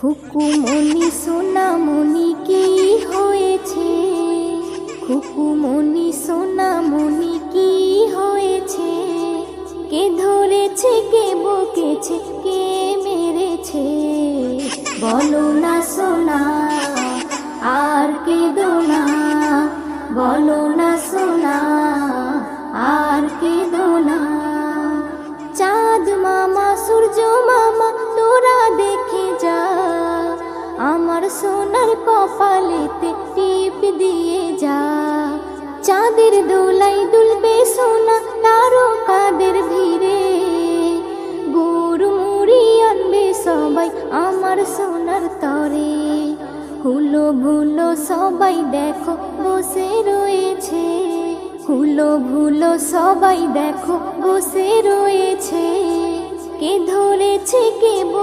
খুকুমনি সোনামনি কি হয়েছে? খুকুমনি সোনামনি কি হয়েছে? কে ধরেছে, কে বকেছে, কে মেরেছে? বলো না সোনা, আর কেঁদো না। বলো না সোনা, আর কেঁদো না। চাঁদ মামা, সূর্য মামা, তোরা দেখে যা, আমার সোনার কপালেতে টিপ দিয়ে যা। চাঁদের দোলাই দুলবে সোনা তারকাদের ভিড়ে, গুড় মুড়ি আনবে সবাই আমার সোনার তরে। হুলো ভুলো সবাই দেখো বসে রয়েছে, হুলো ভুলো সবাই দেখো বসে রয়েছে। কে ধরেছে, কে